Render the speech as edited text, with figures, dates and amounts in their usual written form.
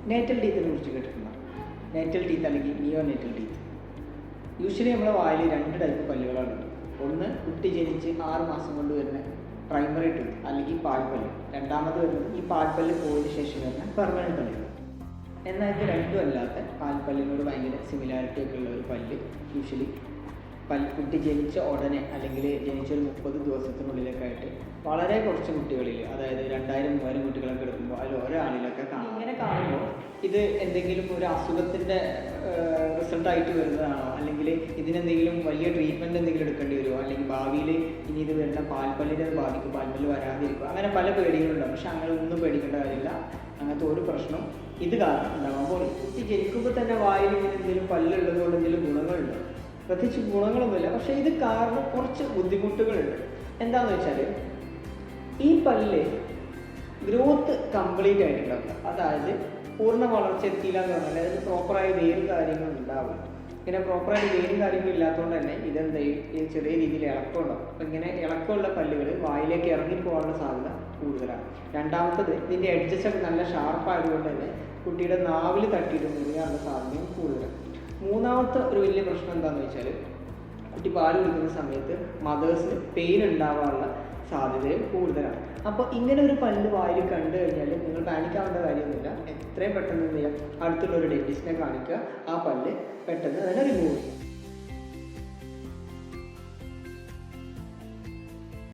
Natal ടീത്തിനെ കുറിച്ച് കേട്ടിട്ടുണ്ടോ? Natal teeth അല്ലെങ്കിൽ നിയോ നേറ്റൽ ടീത്ത്. യൂഷ്വലി നമ്മുടെ വായിൽ 2 ടൈപ്പ് പല്ലുകളാണ്. ഒന്ന് കുട്ടി ജനിച്ച് 6 മാസം കൊണ്ട് വരുന്ന പ്രൈമറി ടൂത്ത് അല്ലെങ്കിൽ പാൽപ്പല്ല്. രണ്ടാമത് വരുന്നത് ഈ പാൽപ്പല്ല് പോയതിന് ശേഷം വരുന്ന പെർമനൻറ്റ് പല്ലുകൾ. എന്നാൽ ഇത് രണ്ടും അല്ലാത്ത പാൽപ്പല്ലിനോട് ഭയങ്കര സിമിലാരിറ്റി ഒക്കെ ഉള്ള ഒരു പല്ല് യൂഷ്വലി കുട്ടി ജനിച്ച ഉടനെ അല്ലെങ്കിൽ ജനിച്ചൊരു 30 ദിവസത്തിനുള്ളിലൊക്കെ ആയിട്ട് വളരെ കുറച്ച് കുട്ടികളിൽ, അതായത് 2000-3000 കുട്ടികളൊക്കെ എടുക്കുമ്പോൾ അതിൽ ഒരാളിലൊക്കെ കാണും. ഇങ്ങനെ കാണുമ്പോൾ ഇത് എന്തെങ്കിലും ഒരു അസുഖത്തിൻ്റെ റിസൾട്ടായിട്ട് വരുന്നതാണോ, അല്ലെങ്കിൽ ഇതിനെന്തെങ്കിലും വലിയ ട്രീറ്റ്മെൻറ്റ് എന്തെങ്കിലും എടുക്കേണ്ടി വരുമോ, അല്ലെങ്കിൽ ഭാവിയിൽ ഇനി ഇത് വരുന്ന പാൽപ്പല്ലിനെ ബാധിക്കും, പാൽപ്പല്ല് വരാതിരിക്കും, അങ്ങനെ പല പേടികളുണ്ടാവും. പക്ഷെ അങ്ങനെ ഒന്നും പേടിക്കേണ്ട കാര്യമില്ല. അങ്ങനത്തെ ഒരു പ്രശ്നം ഇത് കാരണം ഉണ്ടാകാൻ പോകും. കുട്ടി ജനിക്കുമ്പോൾ തന്നെ വായിൽ ഇങ്ങനെ എന്തെങ്കിലും പല്ലുള്ളത് കൊണ്ട് എന്തെങ്കിലും ഗുണങ്ങളുണ്ട്? പ്രത്യേകിച്ച് ഗുണങ്ങളൊന്നുമില്ല. പക്ഷേ ഇത് കാരണം കുറച്ച് ബുദ്ധിമുട്ടുകളുണ്ട്. എന്താണെന്ന് വെച്ചാൽ ഈ പല്ല് ഗ്രോത്ത് കംപ്ലീറ്റ് ആയിട്ടുണ്ടാവില്ല. അതായത് പൂർണ്ണ വളർച്ച എത്തിയില്ല എന്ന് പറഞ്ഞാൽ അതിന് പ്രോപ്പറായ വേരും കാര്യങ്ങളും ഉണ്ടാവില്ല. ഇങ്ങനെ പ്രോപ്പറായിട്ട് വേരും കാര്യങ്ങളും ഇല്ലാത്തതുകൊണ്ട് തന്നെ ഇതെന്തായും ചെറിയ രീതിയിൽ ഇളക്കമുണ്ടാവും. അപ്പം ഇങ്ങനെ ഇളക്കമുള്ള പല്ലുകൾ വായിലേക്ക് ഇറങ്ങിപ്പോകാനുള്ള സാധ്യത കൂടുതലാണ്. രണ്ടാമത്തത് ഇതിൻ്റെ എഡ്ജസ് നല്ല ഷാർപ്പായതുകൊണ്ട് തന്നെ കുട്ടിയുടെ നാവിൽ തട്ടിയിട്ട് മുറിയാനുള്ള സാധ്യതയും കൂടുതലാണ്. മൂന്നാമത്തെ ഒരു വലിയ പ്രശ്നം എന്താണെന്ന് വെച്ചാൽ കുട്ടി പാൽ കുടിക്കുന്ന സമയത്ത് മദേഴ്സിന് പെയിൻ ഉണ്ടാവാനുള്ള സാധ്യതയും കൂടുതലാണ്. അപ്പോൾ ഇങ്ങനെ ഒരു പല്ല് വായിൽ കണ്ടു കഴിഞ്ഞാൽ നിങ്ങൾ പാനിക്കാവേണ്ട കാര്യമൊന്നുമില്ല. എത്രയും പെട്ടെന്ന് എന്ത് ചെയ്യാം, അടുത്തുള്ള ഒരു ഡെന്റിസ്റ്റിനെ കാണിക്കുക, ആ പല്ല് പെട്ടെന്ന് തന്നെ റിമൂവ് ചെയ്യും.